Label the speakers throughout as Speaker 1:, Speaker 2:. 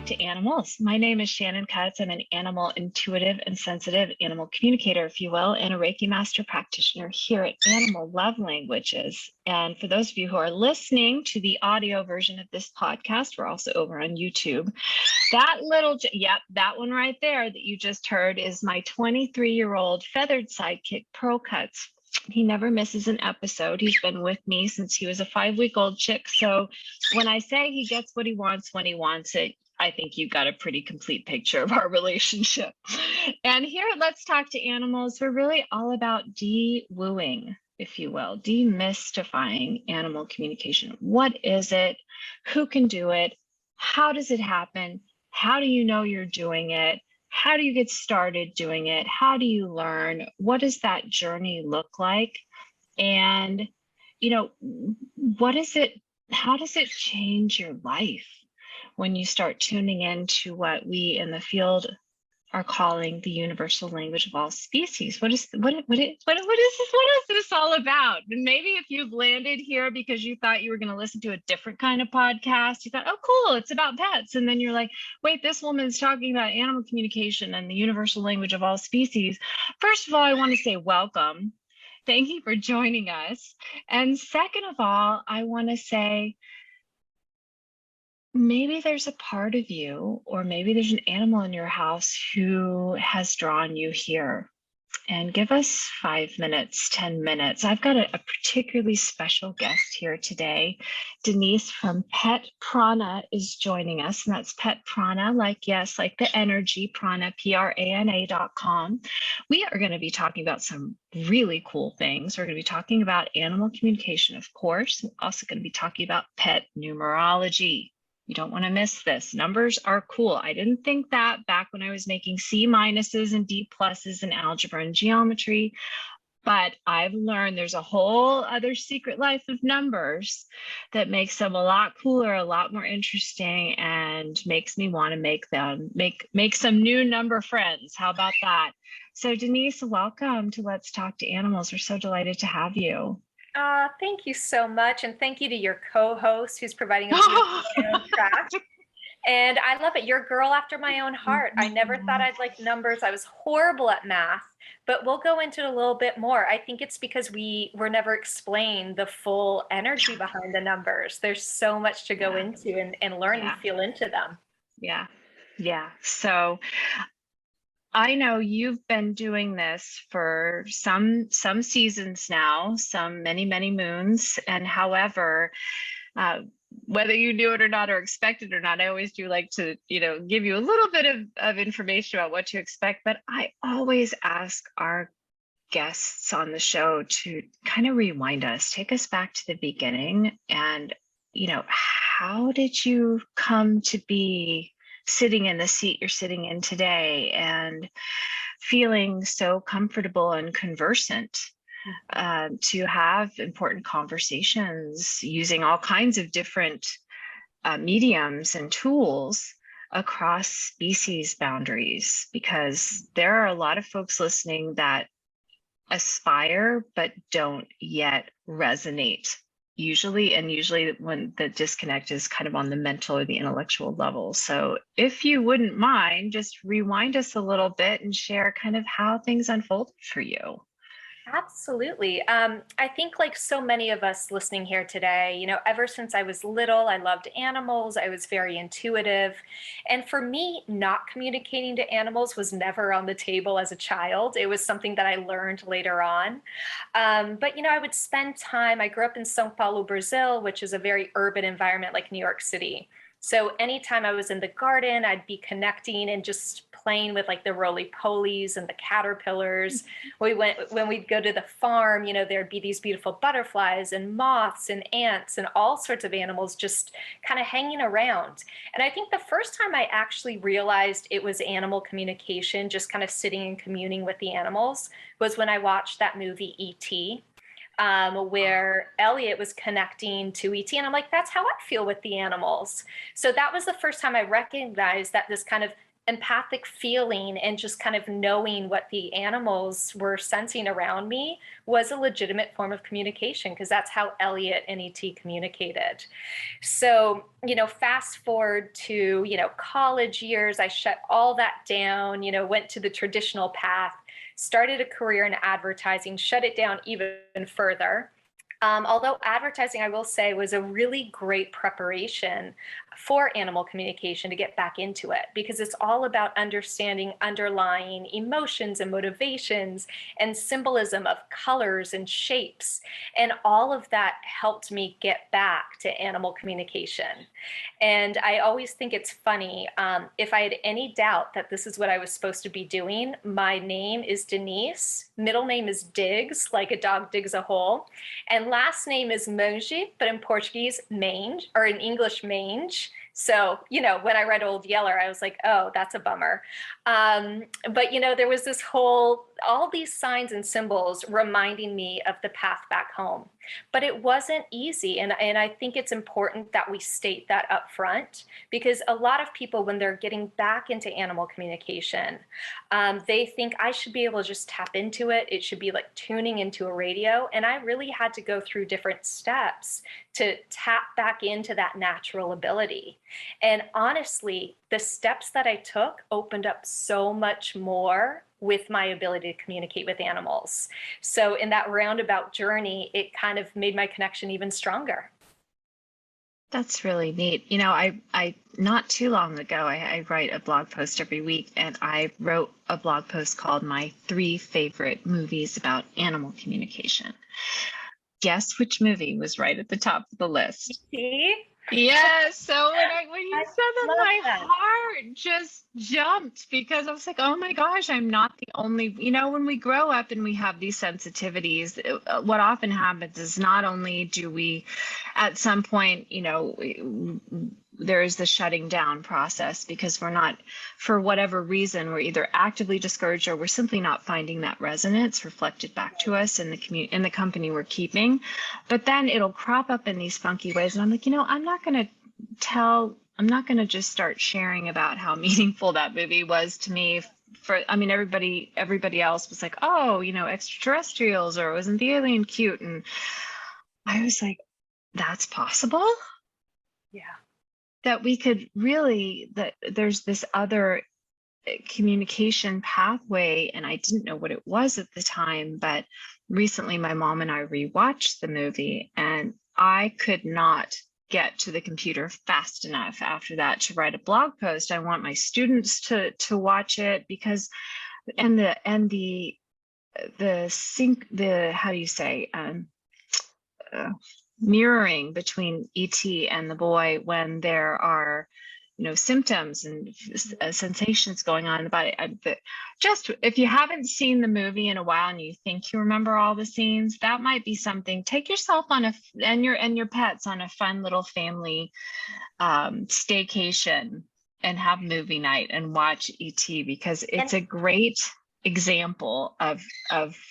Speaker 1: talk to animals. My name is Shannon Cutts. I'm an animal intuitive and sensitive animal communicator, if you will, and a Reiki master practitioner here at Animal Love Languages. And for those of you who are listening to the audio version of this podcast, we're also over on YouTube. That little, that one right there that you just heard is my 23-year-old feathered sidekick, Pearl Cutts. He never misses an episode. He's been with me since he was a 5-week-old chick. So when I say he gets what he wants when he wants it, I think you've got a pretty complete picture of our relationship. And here at Let's Talk to Animals, we're really all about de-wooing, if you will, demystifying animal communication. What is it? Who can do it? How does it happen? How do you know you're doing it? How do you get started doing it? How do you learn? What does that journey look like? And, you know, what is it? How does it change your life when you start tuning into what we in the field are calling the universal language of all species? What is this all about? And maybe if you've landed here because you thought you were going to listen to a different kind of podcast, you thought, oh, cool, it's about pets. And then you're like, wait, this woman's talking about animal communication and the universal language of all species. First of all, I want to say welcome. Thank you for joining us. And second of all, I want to say, maybe there's a part of you, or maybe there's an animal in your house who has drawn you here. And give us 5 minutes, 10 minutes. I've got a particularly special guest here today. Denise from Pet Prana is joining us, and that's Pet Prana, like the energy, Prana, Prana.com. We are going to be talking about some really cool things. We're going to be talking about animal communication, of course. We're also going to be talking about pet numerology. You don't want to miss this. Numbers are cool. I didn't think that back when I was making C minuses and D pluses in algebra and geometry, but I've learned there's a whole other secret life of numbers that makes them a lot cooler, a lot more interesting, and makes me want to make some new number friends. How about that? So Denise, welcome to Let's Talk to Animals. We're so delighted to have you.
Speaker 2: Thank you so much. And thank you to your co-host who's providing a soundtrack. And I love it. You're a girl after my own heart. I never thought I'd like numbers. I was horrible at math, but we'll go into it a little bit more. I think it's because we were never explained the full energy behind the numbers. There's so much to go into and learn and feel into them.
Speaker 1: Yeah. So I know you've been doing this for some seasons now, some many moons. And however, whether you knew it or not or expect it or not, I always do like to, give you a little bit of information about what to expect. But I always ask our guests on the show to kind of rewind us, take us back to the beginning. And, how did you come to be sitting in the seat you're sitting in today and feeling so comfortable and conversant to have important conversations using all kinds of different mediums and tools across species boundaries? Because there are a lot of folks listening that aspire but don't yet resonate. Usually when the disconnect is kind of on the mental or the intellectual level. So if you wouldn't mind, just rewind us a little bit and share kind of how things unfolded for you.
Speaker 2: Absolutely. I think like so many of us listening here today, ever since I was little, I loved animals. I was very intuitive. And for me, not communicating to animals was never on the table as a child. It was something that I learned later on. But, I would spend time, I grew up in São Paulo, Brazil, which is a very urban environment like New York City. So anytime I was in the garden, I'd be connecting and just playing with like the roly-polies and the caterpillars. When we'd go to the farm, there'd be these beautiful butterflies and moths and ants and all sorts of animals just kind of hanging around. And I think the first time I actually realized it was animal communication, just kind of sitting and communing with the animals, was when I watched that movie E.T., where Elliot was connecting to E.T. And I'm like, that's how I feel with the animals. So that was the first time I recognized that this kind of empathic feeling and just kind of knowing what the animals were sensing around me was a legitimate form of communication, because that's how Elliot and ET communicated. So, fast forward to, college years, I shut all that down, went to the traditional path, started a career in advertising, shut it down even further. Although advertising, I will say, was a really great preparation for animal communication to get back into it, because it's all about understanding underlying emotions and motivations and symbolism of colors and shapes. And all of that helped me get back to animal communication. And I always think it's funny, if I had any doubt that this is what I was supposed to be doing, my name is Denise, middle name is Diggs, like a dog digs a hole, and last name is Mange, but in Portuguese, mange, or in English, mange. So, when I read Old Yeller, I was like, oh, that's a bummer. But, there was all these signs and symbols reminding me of the path back home. But it wasn't easy. And I think it's important that we state that up front, because a lot of people, when they're getting back into animal communication, they think I should be able to just tap into it. It should be like tuning into a radio. And I really had to go through different steps to tap back into that natural ability. And honestly, the steps that I took opened up so much more with my ability to communicate with animals. So in that roundabout journey, it kind of made my connection even stronger.
Speaker 1: That's really neat. I not too long ago, I write a blog post every week, and I wrote a blog post called My 3 Favorite Movies About Animal Communication. Guess which movie was right at the top of the list?
Speaker 2: See?
Speaker 1: Yes. So when you said that, my
Speaker 2: that.
Speaker 1: heart just jumped, because I was like, oh my gosh, I'm not the only, when we grow up and we have these sensitivities, what often happens is not only do we, at some point, there is the shutting down process, because we're not, for whatever reason, we're either actively discouraged or we're simply not finding that resonance reflected back to us in the company we're keeping. But then it'll crop up in these funky ways, and I'm like, I'm not going to just start sharing about how meaningful that movie was to me. Everybody else was like, oh, extraterrestrials, or wasn't the alien cute? And I was like, that's possible?
Speaker 2: Yeah.
Speaker 1: That we could really, that there's this other communication pathway, and I didn't know what it was at the time. But recently my mom and I rewatched the movie, and I could not get to the computer fast enough after that to write a blog post. I want my students to watch it, because the how do you say, mirroring between ET and the boy when there are symptoms and sensations going on in the body. Just if you haven't seen the movie in a while and you think you remember all the scenes, that might be something. Take yourself on and your pets on a fun little family staycation and have movie night and watch ET, because it's a great example of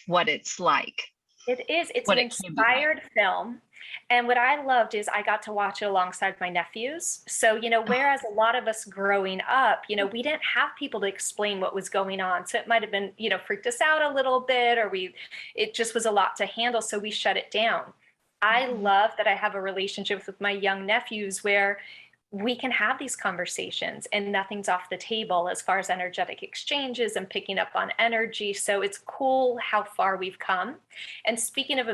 Speaker 1: what it's like.
Speaker 2: It is. It's an inspired film. And what I loved is I got to watch it alongside my nephews. So, whereas a lot of us growing up, we didn't have people to explain what was going on. So it might have been, freaked us out a little bit, or it just was a lot to handle. So we shut it down. I love that I have a relationship with my young nephews where we can have these conversations and nothing's off the table as far as energetic exchanges and picking up on energy. So it's cool how far we've come. And speaking of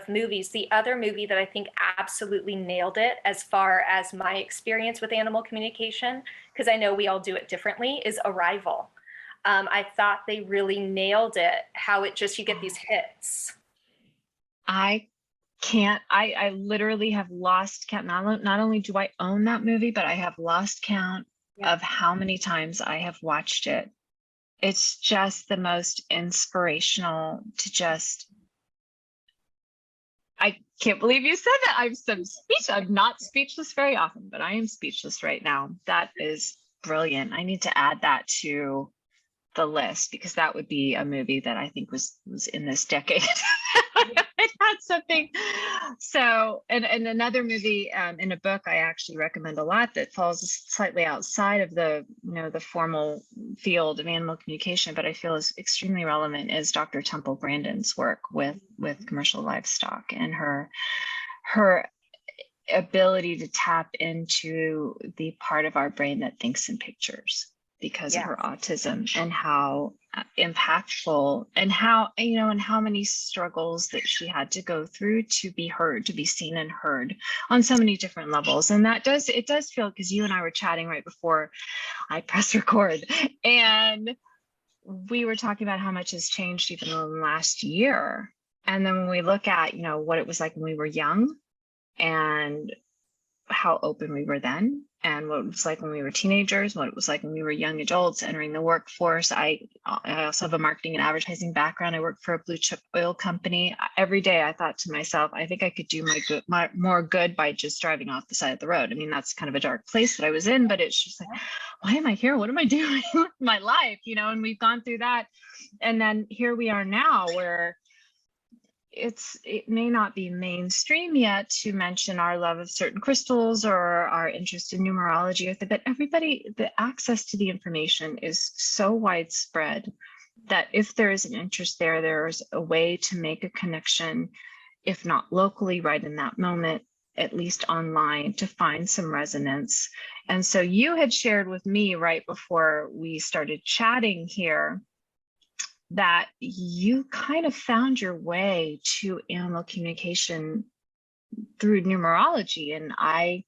Speaker 2: movies, the other movie that I think absolutely nailed it as far as my experience with animal communication, because I know we all do it differently, is Arrival. I thought they really nailed it, how it just, you get these hits.
Speaker 1: I literally have lost count. Not only do I own that movie, but I have lost count of how many times I have watched it. It's just the most inspirational I can't believe you said that. I'm not speechless very often, but I am speechless right now. That is brilliant. I need to add that to the list, because that would be a movie that I think was in this decade. That's something. So, and another movie in a book I actually recommend a lot that falls slightly outside of the, the formal field of animal communication, but I feel is extremely relevant, is Dr. Temple Grandin's work with commercial livestock, and her ability to tap into the part of our brain that thinks in pictures because of her autism, and how impactful, and how, and how many struggles that she had to go through to be heard, to be seen and heard on so many different levels. And it does feel, because you and I were chatting right before I press record, and we were talking about how much has changed even in the last year. And then when we look at, what it was like when we were young, and how open we were then, and what it was like when we were teenagers, what it was like when we were young adults entering the workforce. I also have a marketing and advertising background. I worked for a blue chip oil company. Every day I thought to myself, I think I could do more good by just driving off the side of the road. I mean, that's kind of a dark place that I was in, but it's just like, why am I here? What am I doing with my life? And we've gone through that. And then here we are now, where it may not be mainstream yet to mention our love of certain crystals or our interest in numerology, but the access to the information is so widespread that if there is an interest there's a way to make a connection, if not locally right in that moment, at least online, to find some resonance. And so you had shared with me right before we started chatting here that you kind of found your way to animal communication through numerology. And I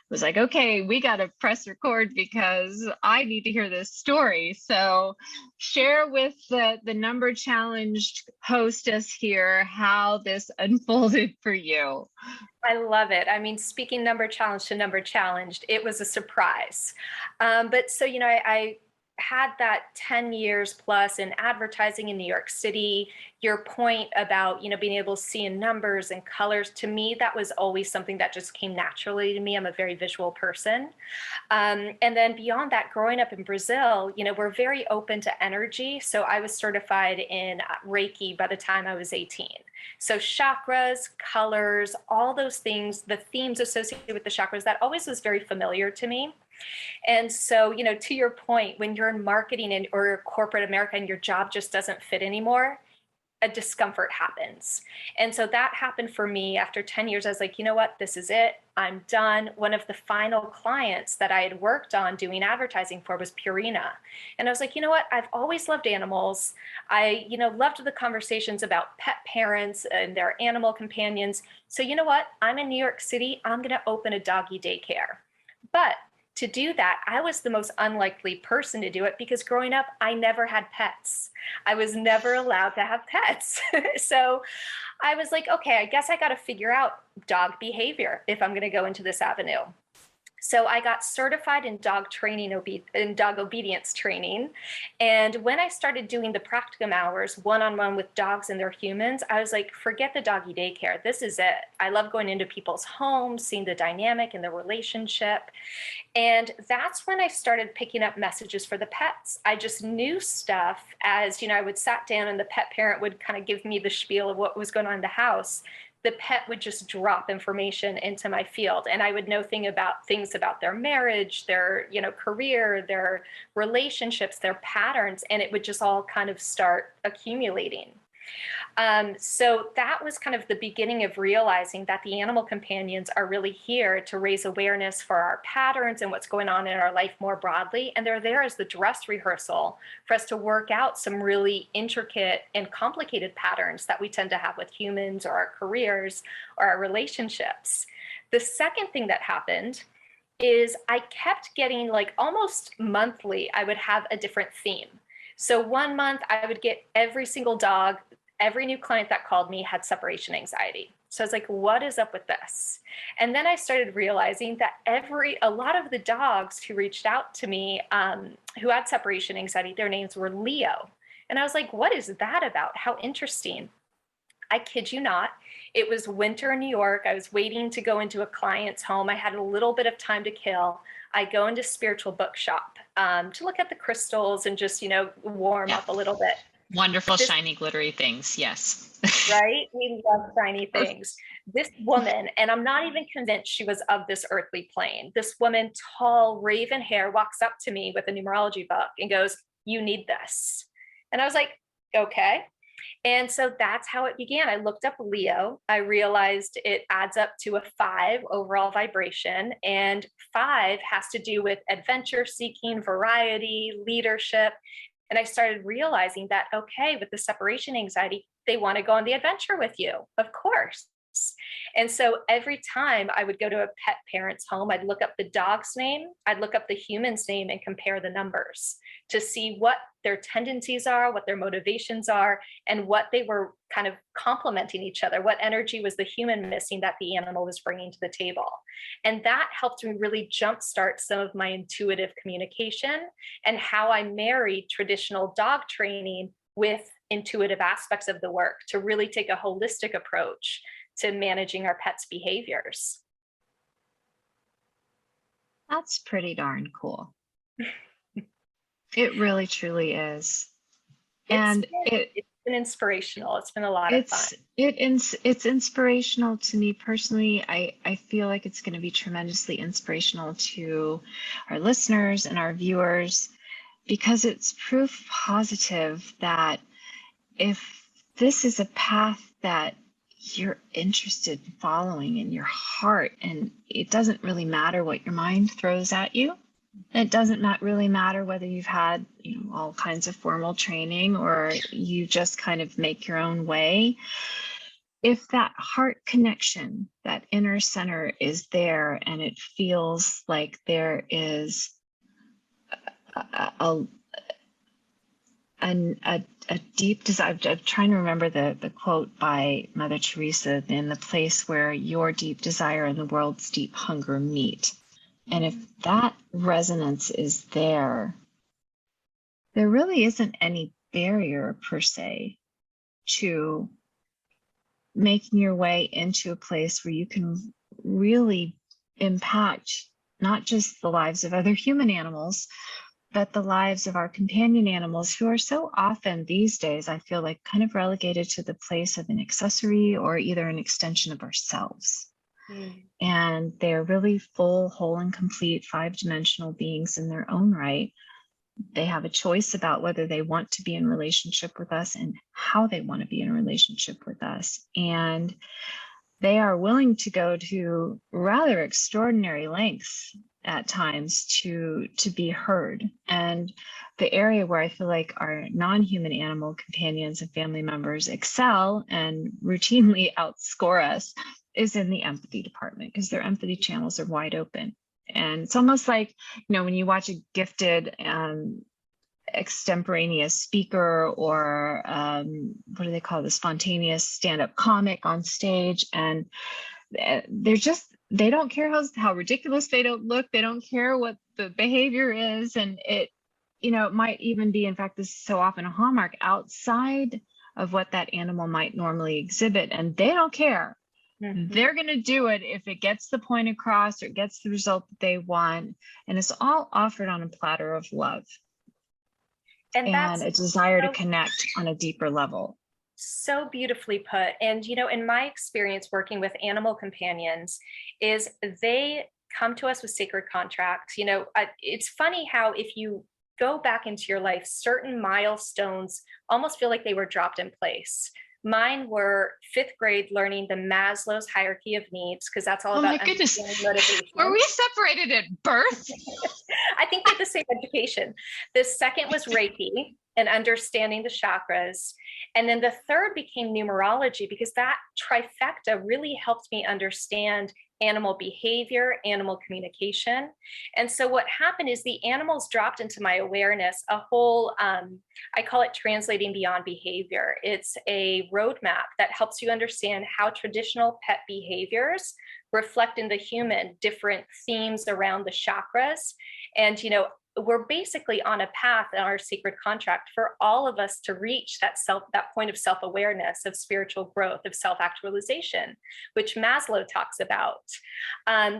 Speaker 1: was like, okay, we got to press record because I need to hear this story. So share with the number challenged hostess here how this unfolded for you.
Speaker 2: I love it. I mean, speaking number challenged to number challenged, it was a surprise. But so, I had that 10 years plus in advertising in New York City. Your point about, being able to see in numbers and colors, to me, that was always something that just came naturally to me. I'm a very visual person. And then beyond that, growing up in Brazil, we're very open to energy. So I was certified in Reiki by the time I was 18. So chakras, colors, all those things, the themes associated with the chakras, that always was very familiar to me. And so, to your point, when you're in marketing or corporate America and your job just doesn't fit anymore, a discomfort happens. And so that happened for me after 10 years. I was like, you know what, this is it. I'm done. One of the final clients that I had worked on doing advertising for was Purina. And I was like, you know what, I've always loved animals. I, loved the conversations about pet parents and their animal companions. So you know what, I'm in New York City. I'm going to open a doggy daycare. But to do that, I was the most unlikely person to do it because growing up, I never had pets. I was never allowed to have pets. So I was like, okay, I guess I got to figure out dog behavior if I'm going to go into this avenue. So I got certified in dog training, in dog obedience training. And when I started doing the practicum hours one-on-one with dogs and their humans, I was like, forget the doggy daycare. This is it. I love going into people's homes, seeing the dynamic and the relationship. And that's when I started picking up messages for the pets. I just knew stuff as, I would sat down and the pet parent would kind of give me the spiel of what was going on in the house. The pet would just drop information into my field, and I would know things about their marriage, their career, their relationships, their patterns, and it would just all kind of start accumulating. So that was kind of the beginning of realizing that the animal companions are really here to raise awareness for our patterns and what's going on in our life more broadly. And they're there as the dress rehearsal for us to work out some really intricate and complicated patterns that we tend to have with humans or our careers or our relationships. The second thing that happened is I kept getting, like, almost monthly, I would have a different theme. So one month I would get every single dog, every new client that called me had separation anxiety. So I was like, what is up with this? And then I started realizing that a lot of the dogs who reached out to me who had separation anxiety, their names were Leo. And I was like, what is that about? How interesting. I kid you not. It was winter in New York. I was waiting to go into a client's home. I had a little bit of time to kill. I go into spiritual bookshop to look at the crystals and just, warm up a little bit.
Speaker 1: Wonderful, shiny, glittery things. Yes.
Speaker 2: right? We love shiny things. This woman, and I'm not even convinced she was of this earthly plane. This woman, tall, raven hair, walks up to me with a numerology book and goes, "You need this." And I was like, okay. And so that's how it began. I looked up Leo. I realized it adds up to a 5 overall vibration. And 5 has to do with adventure seeking, variety, leadership. And I started realizing that, okay, with the separation anxiety, they want to go on the adventure with you, of course. And so every time I would go to a pet parent's home, I'd look up the dog's name, I'd look up the human's name and compare the numbers to see what their tendencies are, what their motivations are, and what they were kind of complementing each other. What energy was the human missing that the animal was bringing to the table? And that helped me really jumpstart some of my intuitive communication and how I married traditional dog training with intuitive aspects of the work to really take a holistic approach to managing our pets' behaviors.
Speaker 1: That's pretty darn cool. It really truly is. And
Speaker 2: it's been inspirational. It's been a lot of fun.
Speaker 1: It's inspirational to me personally. I feel like it's going to be tremendously inspirational to our listeners and our viewers, because it's proof positive that if this is a path that you're interested in following in your heart, and it doesn't really matter what your mind throws at you. It doesn't really matter whether you've had, all kinds of formal training or you just kind of make your own way. If that heart connection, that inner center is there, and it feels like there is a deep desire. I'm trying to remember the quote by Mother Teresa, in the place where your deep desire and the world's deep hunger meet. And if that resonance is there, there really isn't any barrier per se to making your way into a place where you can really impact not just the lives of other human animals, but the lives of our companion animals, who are so often these days, I feel like, kind of relegated to the place of an accessory or either an extension of ourselves. And they're really full, whole, and complete 5-dimensional beings in their own right. They have a choice about whether they want to be in relationship with us and how they want to be in a relationship with us. And they are willing to go to rather extraordinary lengths at times to be heard. And the area where I feel like our non-human animal companions and family members excel and routinely outscore us is in the empathy department, because their empathy channels are wide open. And it's almost like, when you watch a gifted extemporaneous speaker, or what do they call the spontaneous stand-up comic on stage, and they don't care how ridiculous they don't look. They don't care what the behavior is. And it might even be, in fact, this is so often a hallmark, outside of what that animal might normally exhibit. And they don't care. They're going to do it if it gets the point across or gets the result that they want. And it's all offered on a platter of love and a desire to connect on a deeper level.
Speaker 2: So beautifully put. And, in my experience working with animal companions, is they come to us with sacred contracts. It's funny how if you go back into your life, certain milestones almost feel like they were dropped in place. Mine were 5th grade, learning the Maslow's hierarchy of needs, because that's all about understanding motivation.
Speaker 1: Were we separated at birth?
Speaker 2: I think they're the same education. The second was Reiki and understanding the chakras. And then the third became numerology, because that trifecta really helped me understand animal behavior, animal communication. And so what happened is the animals dropped into my awareness a whole, I call it translating beyond behavior. It's a roadmap that helps you understand how traditional pet behaviors reflect in the human, different themes around the chakras. And, we're basically on a path in our secret contract for all of us to reach that point of self-awareness, of spiritual growth, of self-actualization, which Maslow talks about.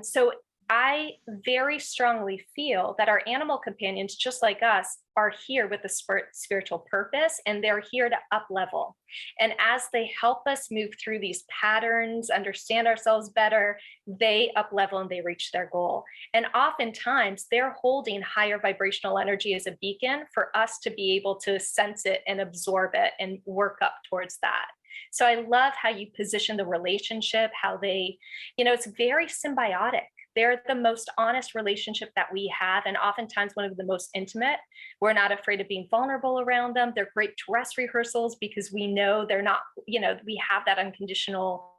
Speaker 2: So I very strongly feel that our animal companions, just like us, are here with a spiritual purpose, and they're here to up level. And as they help us move through these patterns, understand ourselves better, they up level and they reach their goal. And oftentimes they're holding higher vibrational energy as a beacon for us to be able to sense it and absorb it and work up towards that. So I love how you position the relationship, how they, it's very symbiotic. They're the most honest relationship that we have, and oftentimes one of the most intimate. We're not afraid of being vulnerable around them. They're great dress rehearsals because we know they're not, we have that unconditional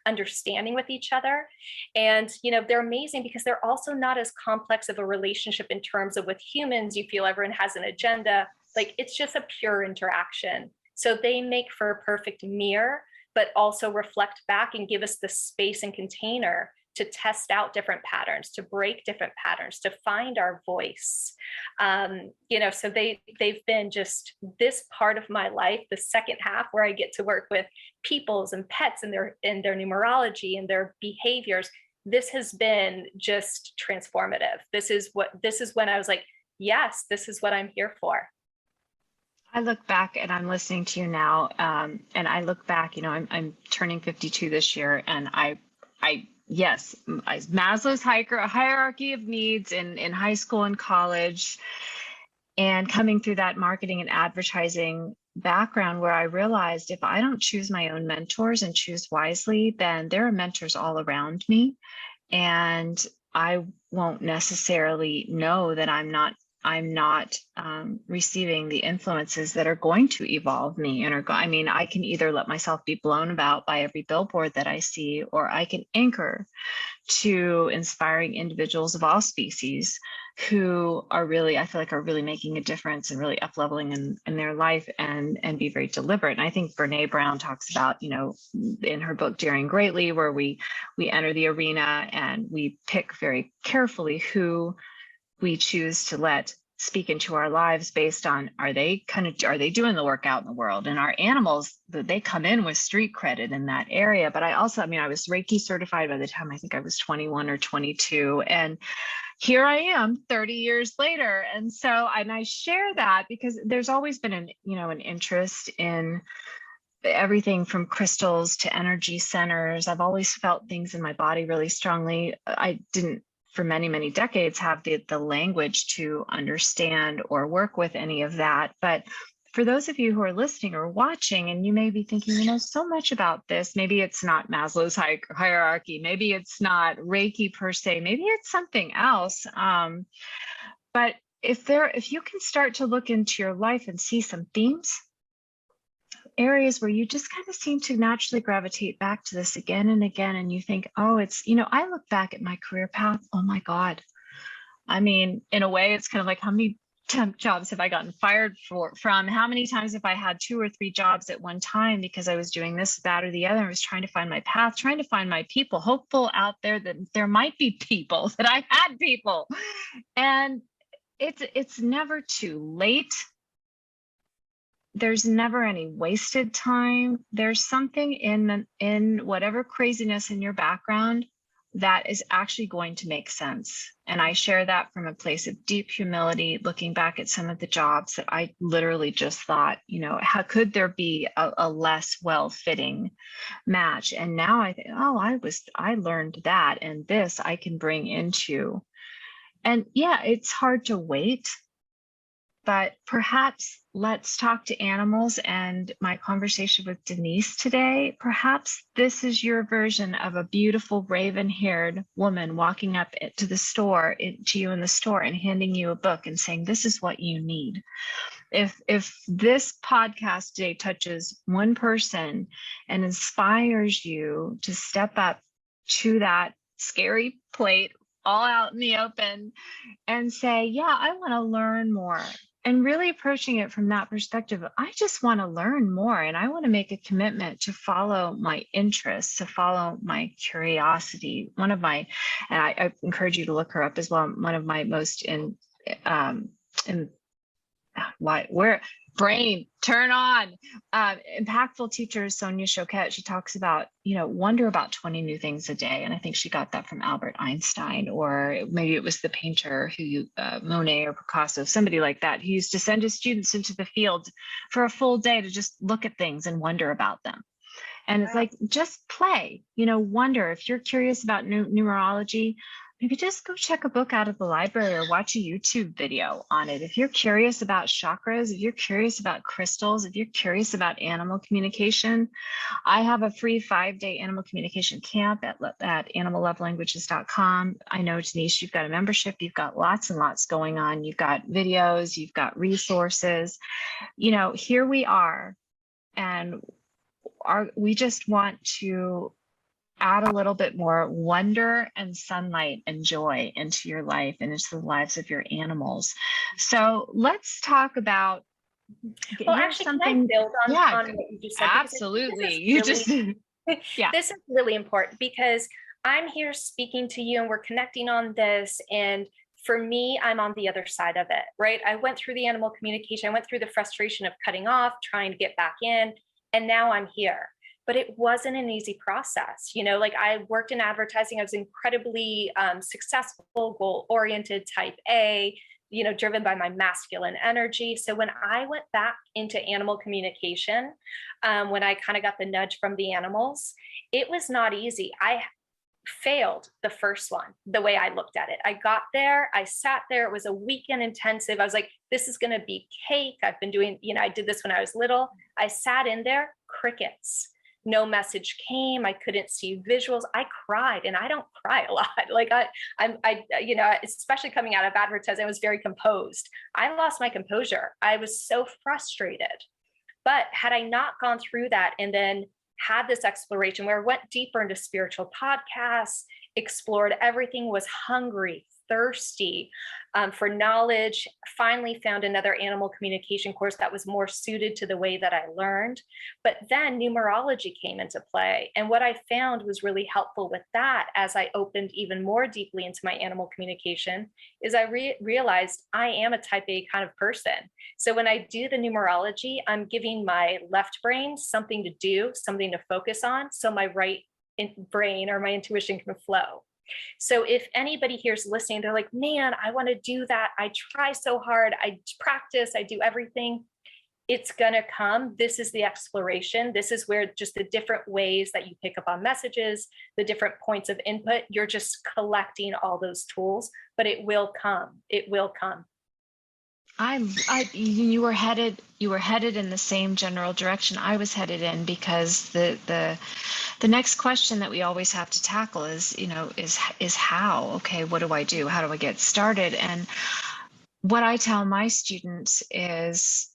Speaker 2: understanding with each other. And they're amazing because they're also not as complex of a relationship in terms of with humans. You feel everyone has an agenda. Like, it's just a pure interaction. So they make for a perfect mirror, but also reflect back and give us the space and container to test out different patterns, to break different patterns, to find our voice. So they've been just this part of my life, the second half where I get to work with peoples and pets and their numerology and their behaviors. This has been just transformative. This is when I was like, yes, this is what I'm here for.
Speaker 1: I look back and I'm listening to you now, and I look back, I'm turning 52 this year, and yes, Maslow's hierarchy of needs in high school and college, and coming through that marketing and advertising background where I realized if I don't choose my own mentors and choose wisely, then there are mentors all around me, and I won't necessarily know that I'm not receiving the influences that are going to evolve me. I can either let myself be blown about by every billboard that I see, or I can anchor to inspiring individuals of all species who are really, I feel like, are really making a difference and really up-leveling in their life and be very deliberate. And I think Brene Brown talks about, in her book, Daring Greatly, where we enter the arena and we pick very carefully who we choose to let speak into our lives based on, are they doing the work out in the world? And our animals, they come in with street credit in that area. But I was Reiki certified by the time I think I was 21 or 22. And here I am 30 years later. And I share that because there's always been an interest in everything from crystals to energy centers. I've always felt things in my body really strongly. I didn't, for many, many decades, have the language to understand or work with any of that. But for those of you who are listening or watching, and you may be thinking, so much about this, maybe it's not Maslow's hierarchy, maybe it's not Reiki per se, maybe it's something else. But if you can start to look into your life and see some themes, areas where you just kind of seem to naturally gravitate back to this again and again, and you think, oh, it's, I look back at my career path, oh my God. In a way, it's kind of like, how many temp jobs have I gotten fired from? How many times have I had 2 or 3 jobs at one time because I was doing this, that, or the other? I was trying to find my path, trying to find my people, hopeful out there that there might be people, that I had people. And it's never too late. There's never any wasted time. There's something in whatever craziness in your background that is actually going to make sense. And I share that from a place of deep humility, looking back at some of the jobs that I literally just thought, how could there be a less well-fitting match? And now I think, I learned that, and this I can bring into. And yeah, it's hard to wait. But perhaps let's talk to animals, and my conversation with Denise today, perhaps this is your version of a beautiful raven-haired woman walking up to you in the store and handing you a book and saying, this is what you need. If this podcast today touches one person and inspires you to step up to that scary plate all out in the open and say, yeah, I want to learn more. And really approaching it from that perspective, I just want to learn more, and I want to make a commitment to follow my interests, to follow my curiosity. And I encourage you to look her up as well. One of my most where brain turn on. Impactful teacher Sonia Choquette, she talks about, wonder about 20 new things a day. And I think she got that from Albert Einstein, or maybe it was the painter Monet or Picasso, somebody like that, who used to send his students into the field for a full day to just look at things and wonder about them. And it's like, just play, wonder. If you're curious about numerology, maybe just go check a book out of the library or watch a YouTube video on it. If you're curious about chakras, if you're curious about crystals, if you're curious about animal communication, I have a free 5-day animal communication camp at animallovelanguages.com. I know, Denise, you've got a membership, you've got lots and lots going on. You've got videos, you've got resources. Here we are, and we just want to add a little bit more wonder and sunlight and joy into your life and into the lives of your animals. So let's talk about.
Speaker 2: Well, actually, something. Can I build on what you just said?
Speaker 1: Absolutely.
Speaker 2: This is really important, because I'm here speaking to you and we're connecting on this. And for me, I'm on the other side of it, right? I went through the animal communication. I went through the frustration of cutting off, trying to get back in. And now I'm here. But it wasn't an easy process. Like, I worked in advertising. I was incredibly successful, goal-oriented, type A, driven by my masculine energy. So when I went back into animal communication, when I kind of got the nudge from the animals, it was not easy. I failed the first one, the way I looked at it. I got there, I sat there, it was a weekend intensive. I was like, this is going to be cake. I've been doing, I did this when I was little. I sat in there, crickets. No message came. I couldn't see visuals. I cried, and I don't cry a lot. Like especially coming out of advertising, I was very composed. I lost my composure. I was so frustrated. But had I not gone through that and then had this exploration where I went deeper into spiritual podcasts, explored everything, was hungry, thirsty for knowledge, finally found another animal communication course that was more suited to the way that I learned. But then numerology came into play. And what I found was really helpful with that, as I opened even more deeply into my animal communication, is I realized I am a type A kind of person. So when I do the numerology, I'm giving my left brain something to do, something to focus on, so my right brain or my intuition can flow. So if anybody here's listening, they're like, man, I want to do that. I try so hard. I practice. I do everything. It's going to come. This is the exploration. This is where just the different ways that you pick up on messages, the different points of input, you're just collecting all those tools, but it will come. It will come.
Speaker 1: You were headed in the same general direction I was headed in, because the next question that we always have to tackle is how. Okay, what do I do? How do I get started? And what I tell my students is,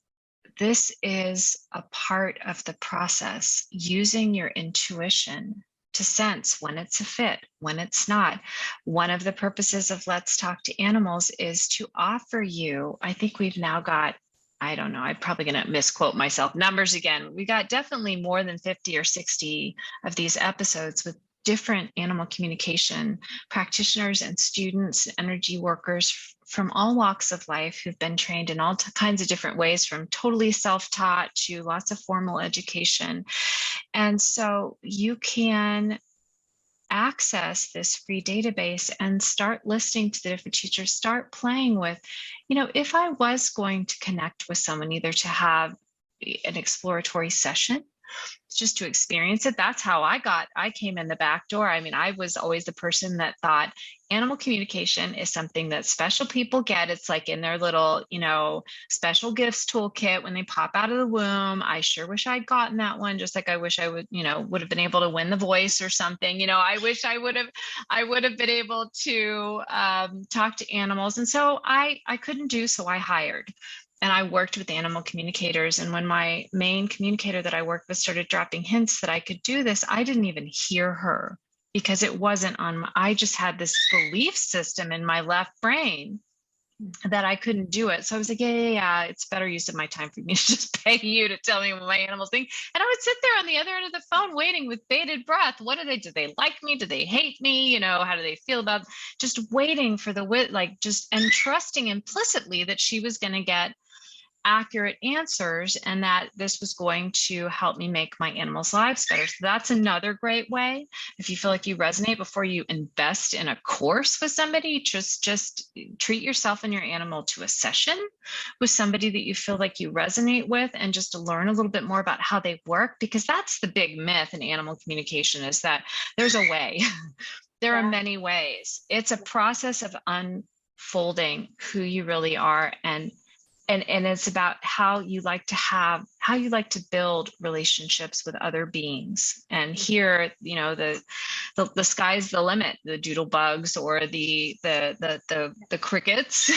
Speaker 1: this is a part of the process, using your intuition to sense when it's a fit, when it's not. One of the purposes of Let's Talk to Animals is to offer you, I think we've now got, I don't know, I'm probably going to misquote myself, numbers again. We got definitely more than 50 or 60 of these episodes with different animal communication practitioners and students, energy workers from all walks of life, who've been trained in all kinds of different ways, from totally self-taught to lots of formal education. And so you can access this free database and start listening to the different teachers, start playing with, if I was going to connect with someone, either to have an exploratory session, just to experience it. That's how I came in the back door. I mean, I was always the person that thought animal communication is something that special people get. It's like in their little, special gifts toolkit when they pop out of the womb. I sure wish I'd gotten that one, just like I wish I would have been able to win The Voice or something. I wish I would have been able to talk to animals. And so I couldn't do, so I hired. And I worked with animal communicators. And when my main communicator that I worked with started dropping hints that I could do this, I didn't even hear her, because it wasn't on I just had this belief system in my left brain that I couldn't do it. So I was like, yeah, it's better use of my time for me to just pay you to tell me what my animals think. And I would sit there on the other end of the phone waiting with bated breath. What do they like me? Do they hate me? How do they feel about just waiting for and trusting implicitly that she was going to get accurate answers and that this was going to help me make my animals' lives better. So that's another great way. If you feel like you resonate, before you invest in a course with somebody, just treat yourself and your animal to a session with somebody that you feel like you resonate with, and just to learn a little bit more about how they work, because that's the big myth in animal communication, is that there's a way. There are many ways. It's a process of unfolding who you really are, and it's about how you like to build relationships with other beings. And here, the sky's the limit. The doodle bugs, or the crickets,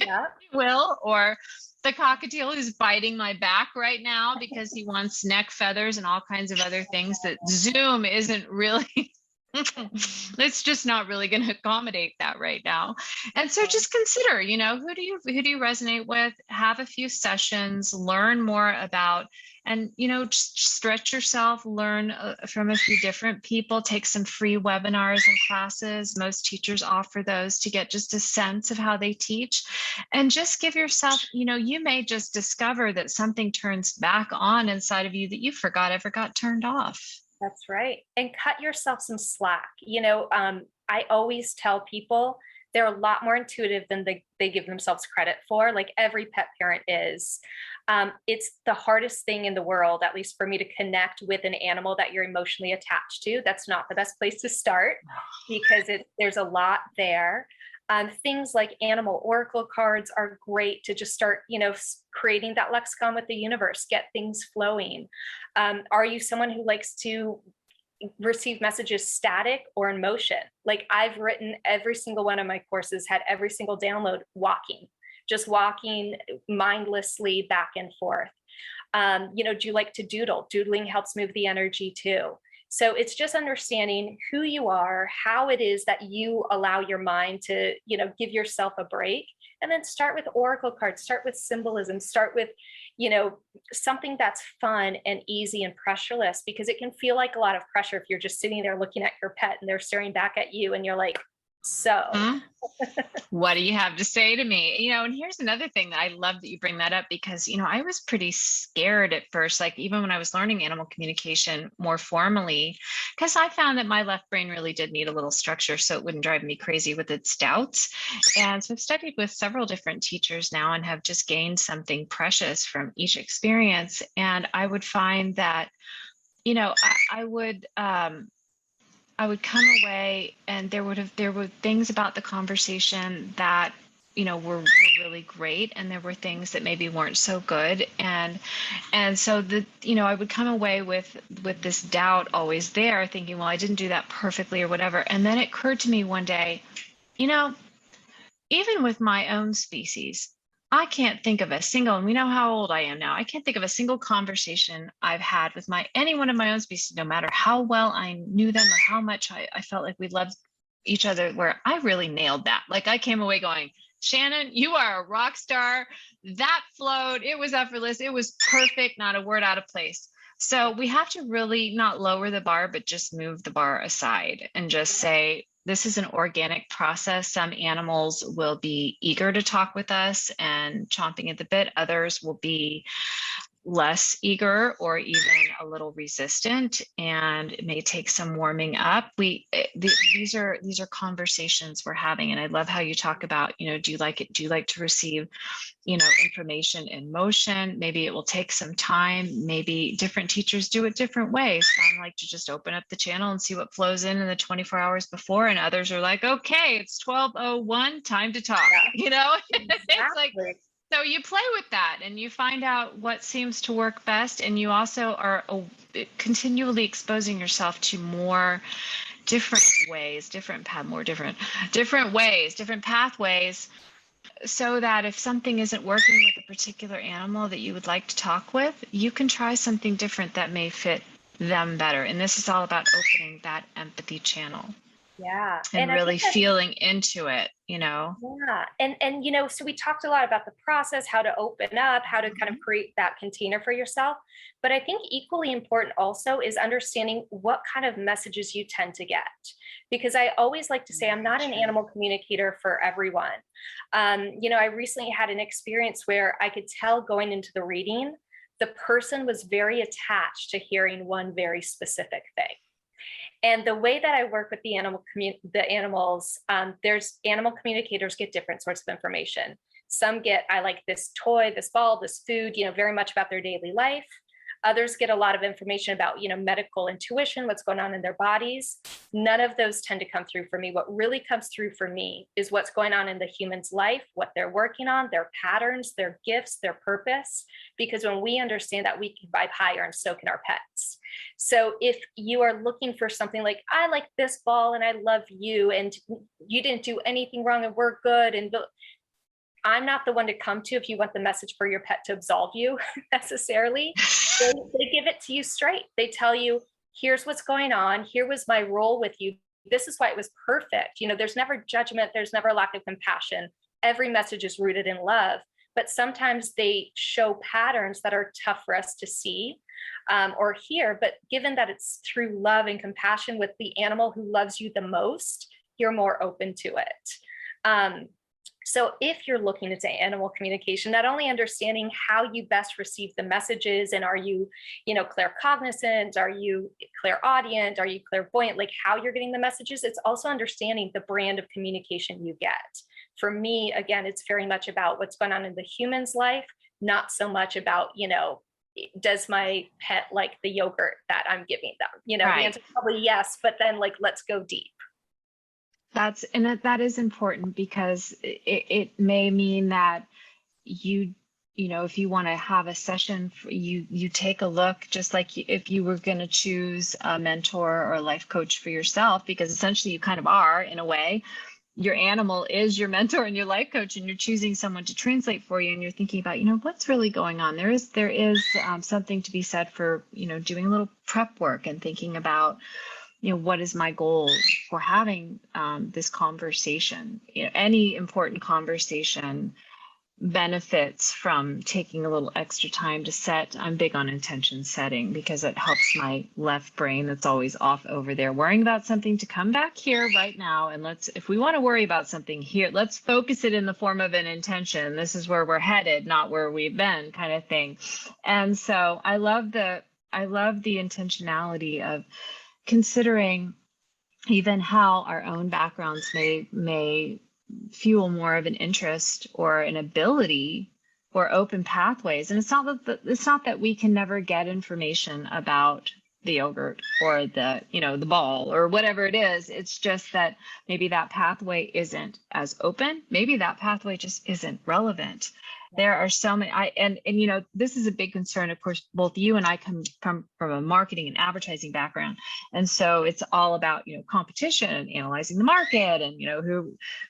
Speaker 2: Yeah.
Speaker 1: will, or the cockatiel who's biting my back right now because he wants neck feathers and all kinds of other things that Zoom isn't really. It's just not really going to accommodate that right now. And so just consider, who do you resonate with? Have a few sessions, learn more about, and, just stretch yourself, learn from a few different people, take some free webinars and classes. Most teachers offer those to get just a sense of how they teach, and just give yourself, you may just discover that something turns back on inside of you that you forgot ever got turned off.
Speaker 2: That's right. And cut yourself some slack. I always tell people they're a lot more intuitive than they give themselves credit for. Like every pet parent is. It's the hardest thing in the world, at least for me, to connect with an animal that you're emotionally attached to. That's not the best place to start, because there's a lot there. Things like animal oracle cards are great to just start, creating that lexicon with the universe, get things flowing. Are you someone who likes to receive messages static or in motion? Like I've written every single one of my courses, had every single download just walking mindlessly back and forth. Do you like to doodle? Doodling helps move the energy too. So it's just understanding who you are, how it is that you allow your mind to, give yourself a break, and then start with oracle cards, start with symbolism, start with, something that's fun and easy and pressureless, because it can feel like a lot of pressure if you're just sitting there looking at your pet and they're staring back at you and you're like, so
Speaker 1: what do you have to say to me? And here's another thing that I love that you bring that up, because, I was pretty scared at first, like even when I was learning animal communication more formally, because I found that my left brain really did need a little structure so it wouldn't drive me crazy with its doubts. And so I've studied with several different teachers now and have just gained something precious from each experience. And I would find that, I would come away and there were things about the conversation that, were really great. And there were things that maybe weren't so good. And so I would come away with this doubt always there, thinking, well, I didn't do that perfectly or whatever. And then it occurred to me one day, even with my own species, I can't think of a single, and we know how old I am now, I can't think of a single conversation I've had with any one of my own species, no matter how well I knew them or how much I felt like we loved each other, where I really nailed that. Like I came away going, Shannon, you are a rock star. That flowed. It was effortless. It was perfect. Not a word out of place. So we have to really not lower the bar, but just move the bar aside and just say, this is an organic process. Some animals will be eager to talk with us and chomping at the bit. Others will be less eager or even a little resistant, and it may take some warming up. These are conversations we're having. And I love how you talk about, do you like it? Do you like to receive, information in motion? Maybe it will take some time. Maybe different teachers do it different ways. Some like to just open up the channel and see what flows in the 24 hours before. And others are like, okay, it's 12:01, time to talk,
Speaker 2: Exactly.
Speaker 1: It's like, so you play with that and you find out what seems to work best. And you also are continually exposing yourself to more different ways, different ways, different pathways, so that if something isn't working with a particular animal that you would like to talk with, you can try something different that may fit them better. And this is all about opening that empathy channel.
Speaker 2: Yeah.
Speaker 1: and
Speaker 2: And I
Speaker 1: really
Speaker 2: think that
Speaker 1: feeling into it, you know?
Speaker 2: yeah. And so we talked a lot about the process, how to open up, how to kind of
Speaker 1: Mhm.
Speaker 2: create that container for yourself. But I think equally important also is understanding what kind of messages you tend to get. Because I always like to say I'm
Speaker 1: Very
Speaker 2: not an
Speaker 1: true.
Speaker 2: animal communicator for everyone. I recently had an experience where I could tell going into the reading, the person was very attached to hearing one very specific thing. And the way that I work with the animals, there's animal communicators get different sorts of information. Some get, I like this toy, this ball, this food, very much about their daily life. Others get a lot of information about, medical intuition, what's going on in their bodies. None of those tend to come through for me. What really comes through for me is what's going on in the human's life, what they're working on, their patterns, their gifts, their purpose. Because when we understand that, we can vibe higher, and so can our pets. So if you are looking for something like, I like this ball and I love you, and you didn't do anything wrong and we're good, and I'm not the one to come to if you want the message for your pet to absolve you necessarily. They give it to you straight. They tell you, here's what's going on. Here was my role with you. This is why it was perfect. There's never judgment. There's never lack of compassion. Every message is rooted in love. But sometimes they show patterns that are tough for us to see or hear. But given that it's through love and compassion with the animal who loves you the most, you're more open to it. So if you're looking into animal communication, not only understanding how you best receive the messages, and are you, claircognizant, are you clairaudient, are you clairvoyant, like how you're getting the messages, it's also understanding the brand of communication you get. For me, again, it's very much about what's going on in the human's life, not so much about, does my pet like the yogurt that I'm giving them? The
Speaker 1: Right.
Speaker 2: answer is probably yes, but then let's go deep.
Speaker 1: That is important, because it may mean that if you want to have a session, you take a look, just like if you were going to choose a mentor or a life coach for yourself, because essentially you kind of are, in a way. Your animal is your mentor and your life coach, and you're choosing someone to translate for you, and you're thinking about, what's really going on. There is something to be said for, doing a little prep work and thinking about, what is my goal for having this conversation? Any important conversation benefits from taking a little extra time to set. I'm big on intention setting, because it helps my left brain that's always off over there worrying about something to come back here right now. And if we want to worry about something here, let's focus it in the form of an intention. This is where we're headed, not where we've been, kind of thing. And so I love the intentionality of considering even how our own backgrounds may fuel more of an interest or an ability or open pathways. And it's not that we can never get information about the yogurt or the ball or whatever it is. It's just that maybe that pathway isn't as open. Maybe that pathway just isn't relevant. There are so many, this is a big concern. Of course, both you and I come from a marketing and advertising background. And so it's all about, competition and analyzing the market, and,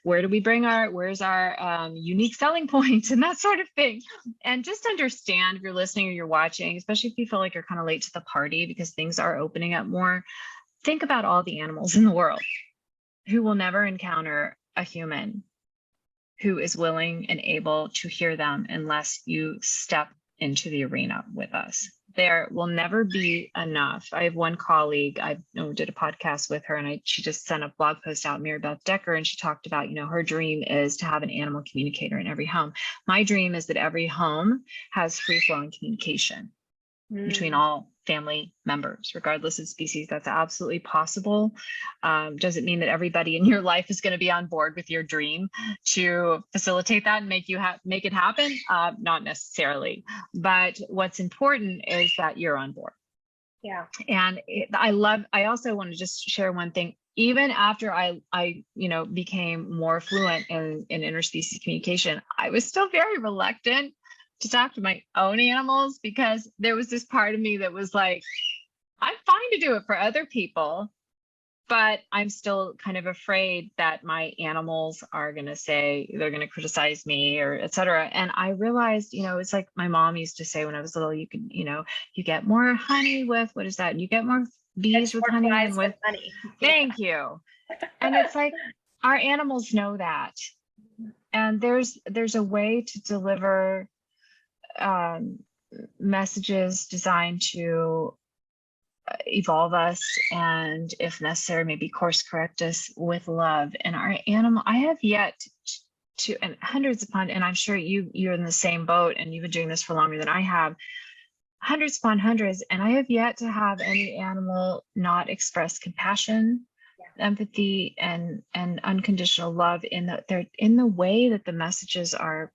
Speaker 1: where's our unique selling point and that sort of thing. And just understand, if you're listening or you're watching, especially if you feel like you're kind of late to the party because things are opening up more, think about all the animals in the world who will never encounter a human who is willing and able to hear them unless you step into the arena with us. There will never be enough. I have one colleague, I did a podcast with her, and she just sent a blog post out, Maribeth Decker, and she talked about, her dream is to have an animal communicator in every home. My dream is that every home has free-flowing communication between all family members, regardless of species. That's absolutely possible. Doesn't mean that everybody in your life is going to be on board with your dream to facilitate that and make it happen. Not necessarily, but what's important is that you're on board.
Speaker 2: Yeah.
Speaker 1: And I also want to just share one thing. Even after I became more fluent in interspecies communication, I was still very reluctant to talk to my own animals, because there was this part of me that was like, I'm fine to do it for other people, but I'm still kind of afraid that my animals are going to say, they're going to criticize me or et cetera. And I realized, it's like my mom used to say when I was little, you can, you get more honey with, what is that? You get more bees with honey than with
Speaker 2: honey.
Speaker 1: Thank you. And it's like, our animals know that. And there's a way to deliver messages designed to evolve us, and if necessary, maybe course correct us with love. And our animal, I have yet to, and hundreds upon, and I'm sure you're in the same boat, and you've been doing this for longer than I have, hundreds upon hundreds, and I have yet to have any animal not express compassion, empathy, and unconditional love in the way that the messages are.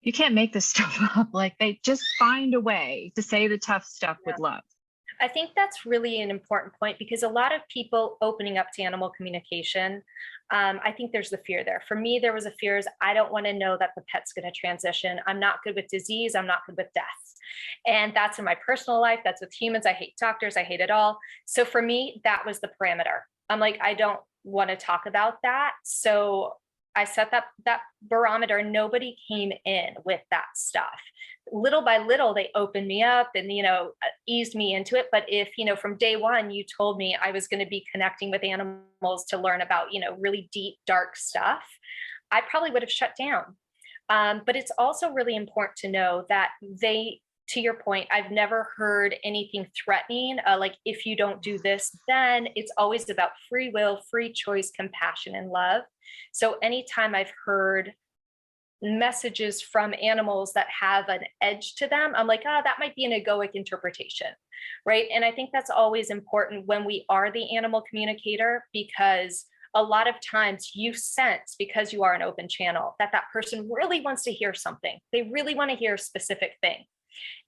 Speaker 1: You can't make this stuff up. Like, they just find a way to say the tough stuff with love.
Speaker 2: I think that's really an important point, because a lot of people opening up to animal communication, I think there's the fear there. For me, there was a fear is I don't want to know that the pet's going to transition. I'm not good with disease. I'm not good with death. And that's in my personal life. That's with humans. I hate doctors. I hate it all. So for me, that was the parameter. I'm like, I don't want to talk about that. So I set that barometer. Nobody came in with that stuff. Little by little, they opened me up and, eased me into it. But if, from day one, you told me I was going to be connecting with animals to learn about, really deep, dark stuff, I probably would have shut down. But it's also really important to know that to your point, I've never heard anything threatening, like if you don't do this, then it's always about free will, free choice, compassion, and love. So anytime I've heard messages from animals that have an edge to them, I'm like, that might be an egoic interpretation, right? And I think that's always important when we are the animal communicator, because a lot of times you sense, because you are an open channel, that person really wants to hear something. They really want to hear a specific thing.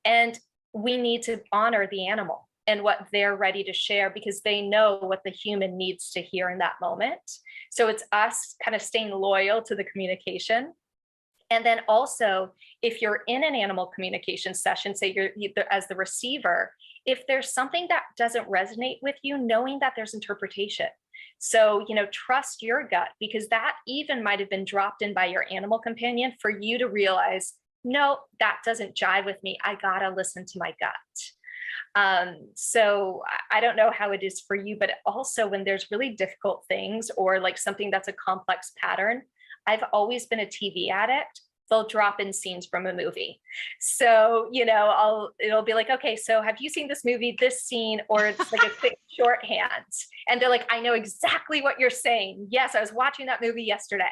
Speaker 2: And we need to honor the animal and what they're ready to share, because they know what the human needs to hear in that moment. So it's us kind of staying loyal to the communication. And then also, if you're in an animal communication session, say you're as the receiver, if there's something that doesn't resonate with you, knowing that there's interpretation. So, trust your gut, because that even might have been dropped in by your animal companion for you to realize, no, that doesn't jive with me. I got to listen to my gut. So I don't know how it is for you, but also when there's really difficult things or like something that's a complex pattern, I've always been a TV addict. They'll drop in scenes from a movie. So, it'll be like, okay, so have you seen this movie, this scene, or it's like a quick shorthand. And they're like, I know exactly what you're saying. Yes, I was watching that movie yesterday.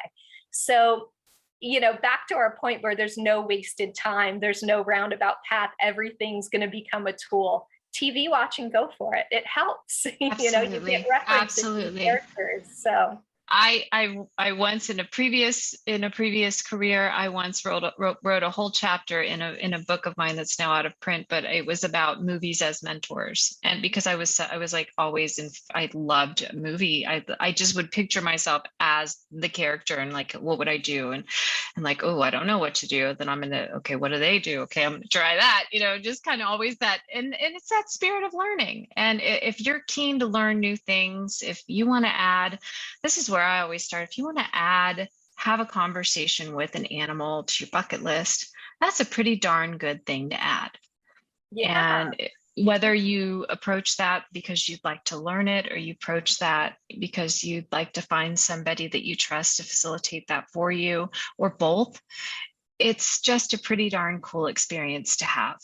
Speaker 2: So, back to our point where there's no wasted time, there's no roundabout path, everything's going to become a tool. TV watching, go for it. It helps. You get references to characters. So
Speaker 1: I once in a previous career, I once wrote a whole chapter in a book of mine that's now out of print, but it was about movies as mentors. And because I was like always I loved a movie. I just would picture myself as the character and like, what would I do? And like, oh, I don't know what to do. Then I'm okay, what do they do? Okay, I'm gonna try that, just kind of always that. And it's that spirit of learning. And if you're keen to learn new things, if you want to add, this is where I always start. If you want to have a conversation with an animal to your bucket list, that's a pretty darn good thing to add. Yeah. And whether you approach that because you'd like to learn it, or you approach that because you'd like to find somebody that you trust to facilitate that for you, or both, it's just a pretty darn cool experience to have.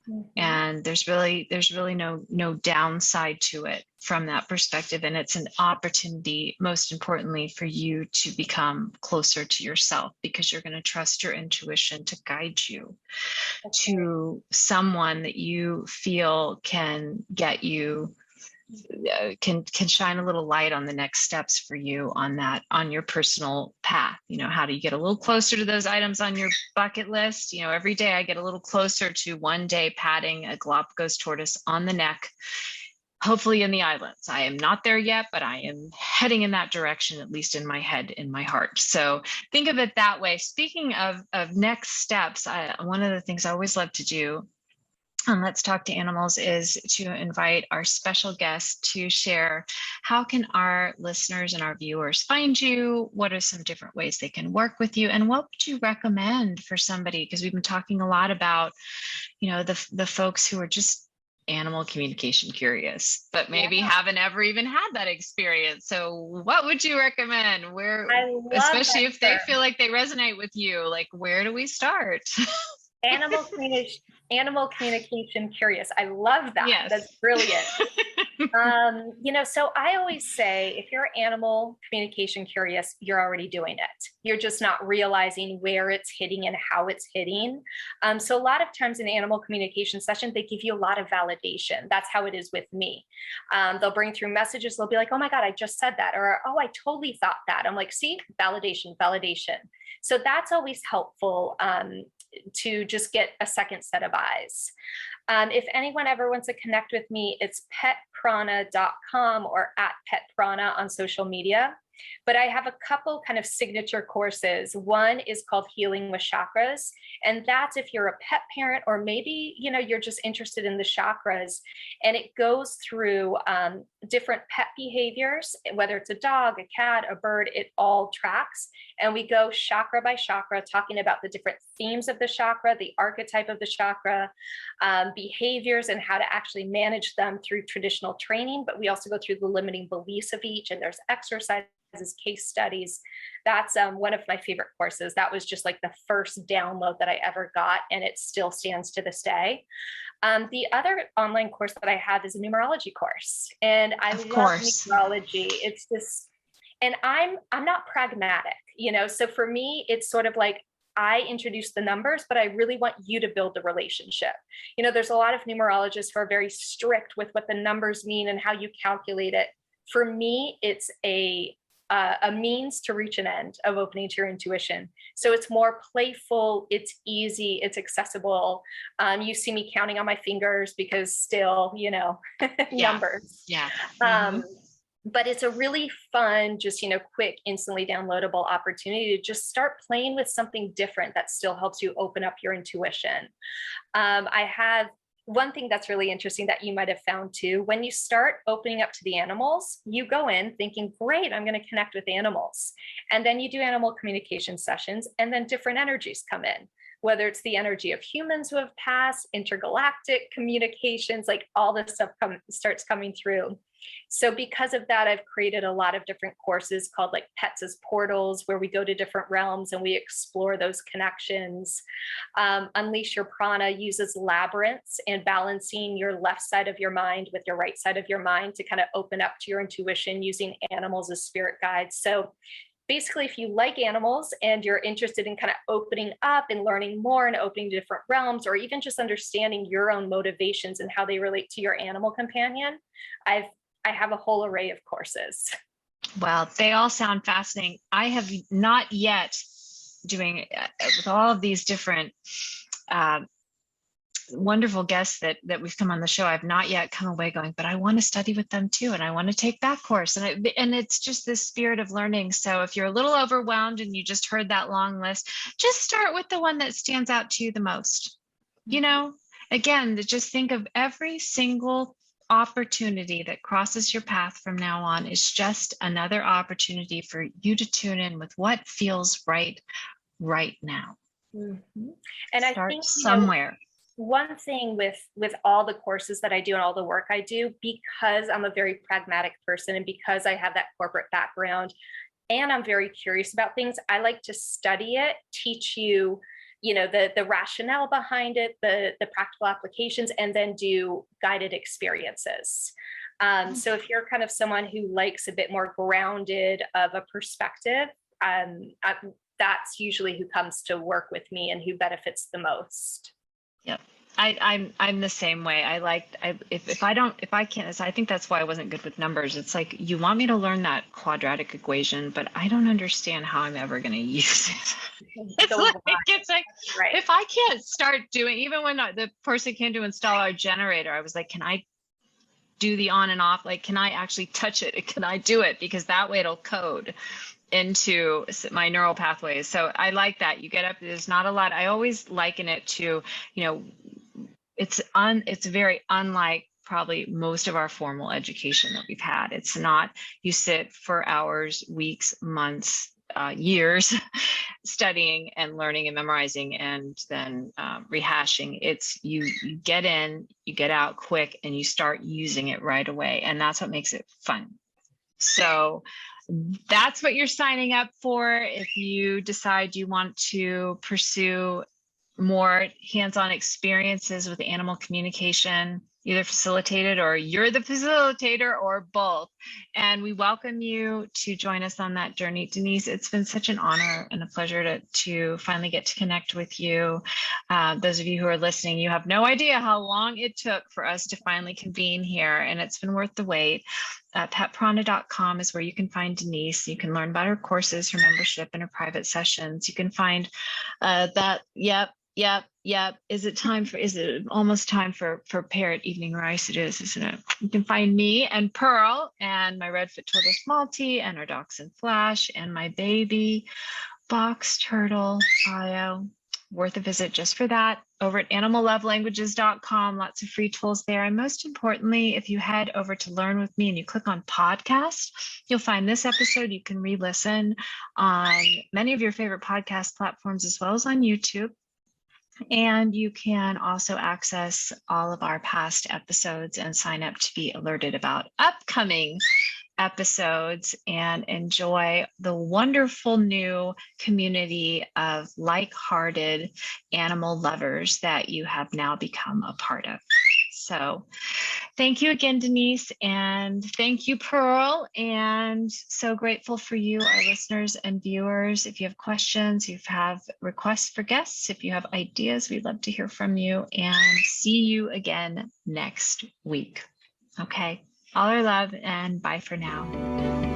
Speaker 1: Mm-hmm. And there's really no downside to it from that perspective. And it's an opportunity, most importantly, for you to become closer to yourself, because you're going to trust your intuition to guide you to someone that you feel can get you, can shine a little light on the next steps for you on your personal path. How do you get a little closer to those items on your bucket list? Every day I get a little closer to one day patting a Galapagos tortoise on the neck, hopefully in the islands. I am not there yet, but I am heading in that direction, at least in my head, in my heart. So think of it that way. Speaking of next steps, one of the things I always love to do on Let's Talk to Animals is to invite our special guest to share how can our listeners and our viewers find you? What are some different ways they can work with you? And what would you recommend for somebody? Because we've been talking a lot about, the folks who are just animal communication curious, but maybe haven't ever even had that experience. So what would you recommend? Where, especially if they feel like they resonate with you, like, where do we start?
Speaker 2: Animal communication curious. I love that.
Speaker 1: Yes.
Speaker 2: That's brilliant. So I always say, if you're animal communication curious, you're already doing it. You're just not realizing where it's hitting and how it's hitting. So a lot of times in animal communication session, they give you a lot of validation. That's how it is with me. They'll bring through messages. They'll be like, oh my God, I just said that. Or, oh, I totally thought that. I'm like, see, validation. So that's always helpful to just get a second set of eyes. If anyone ever wants to connect with me, it's petprana.com or @petprana on social media. But I have a couple kind of signature courses. One is called Healing with Chakras. And that's if you're a pet parent, or maybe, you're just interested in the chakras. And it goes through different pet behaviors, whether it's a dog, a cat, a bird, it all tracks. And we go chakra by chakra, talking about the different themes of the chakra, the archetype of the chakra, behaviors, and how to actually manage them through traditional training. But we also go through the limiting beliefs of each, and there's exercises, case studies. That's one of my favorite courses. That was just like the first download that I ever got, and it still stands to this day. The other online course that I have is a numerology course, and I love numerology. It's this, and I'm not pragmatic, so for me, it's sort of like, I introduce the numbers, but I really want you to build the relationship. There's a lot of numerologists who are very strict with what the numbers mean and how you calculate it. For me, it's a means to reach an end of opening to your intuition. So it's more playful, it's easy, it's accessible. You see me counting on my fingers because still, numbers.
Speaker 1: Yeah.
Speaker 2: But it's a really fun, just, quick, instantly downloadable opportunity to just start playing with something different that still helps you open up your intuition. I have one thing that's really interesting that you might have found too. When you start opening up to the animals, you go in thinking, great, I'm going to connect with animals. And then you do animal communication sessions, and then different energies come in, whether it's the energy of humans who have passed, intergalactic communications, like all this stuff starts coming through. So because of that, I've created a lot of different courses called like Pets as Portals, where we go to different realms and we explore those connections. Unleash Your Prana uses labyrinths and balancing your left side of your mind with your right side of your mind to kind of open up to your intuition, using animals as spirit guides. So basically, if you like animals and you're interested in kind of opening up and learning more and opening to different realms, or even just understanding your own motivations and how they relate to your animal companion, I have a whole array of courses.
Speaker 1: Well, they all sound fascinating. I have not yet doing with all of these different wonderful guests that we've come on the show. I've not yet come away going, but I want to study with them too, and I want to take that course. And it's just this spirit of learning. So if you're a little overwhelmed and you just heard that long list, just start with the one that stands out to you the most. Again, just think of every single opportunity that crosses your path from now on is just another opportunity for you to tune in with what feels right now.
Speaker 2: Mm-hmm. And
Speaker 1: start
Speaker 2: I think
Speaker 1: somewhere.
Speaker 2: One thing with all the courses that I do and all the work I do, because I'm a very pragmatic person and because I have that corporate background and I'm very curious about things, I like to study it, teach you, the rationale behind it, the practical applications, and then do guided experiences. So if you're kind of someone who likes a bit more grounded of a perspective, that's usually who comes to work with me and who benefits the most.
Speaker 1: Yep. I'm the same way. If I can't, I think that's why I wasn't good with numbers. It's like, you want me to learn that quadratic equation, but I don't understand how I'm ever going to use it. It's like, right. If I can't start doing, even when the person came to install our generator, I was like, can I do the on and off? Like, can I actually touch it? Can I do it? Because that way it'll code into my neural pathways. So I like that. You get up, there's not a lot. I always liken it to, it's very unlike probably most of our formal education that we've had. It's not you sit for hours, weeks, months, years studying and learning and memorizing and then rehashing. It's you get in, you get out quick, and you start using it right away. And that's what makes it fun. So that's what you're signing up for. If you decide you want to pursue more hands-on experiences with animal communication, either facilitated or you're the facilitator or both. And we welcome you to join us on that journey. Denise, it's been such an honor and a pleasure to finally get to connect with you. Those of you who are listening, you have no idea how long it took for us to finally convene here, and it's been worth the wait. Petprana.com is where you can find Denise. You can learn about her courses, her membership, and her private sessions. You can find Yep. Is it almost time for parrot evening rice? It is, isn't it? You can find me and Pearl and my Redfoot Tortoise Maltese and our Dachshund Flash and my baby box turtle bio. Worth a visit just for that. Over at animallovelanguages.com, lots of free tools there. And most importantly, if you head over to Learn with Me and you click on podcast, you'll find this episode. You can re-listen on many of your favorite podcast platforms as well as on YouTube. And you can also access all of our past episodes and sign up to be alerted about upcoming episodes and enjoy the wonderful new community of like-hearted animal lovers that you have now become a part of. So thank you again, Denise, and thank you, Pearl, and so grateful for you, our listeners and viewers. If you have questions, if you have requests for guests, if you have ideas, we'd love to hear from you, and see you again next week. Okay, all our love, and bye for now.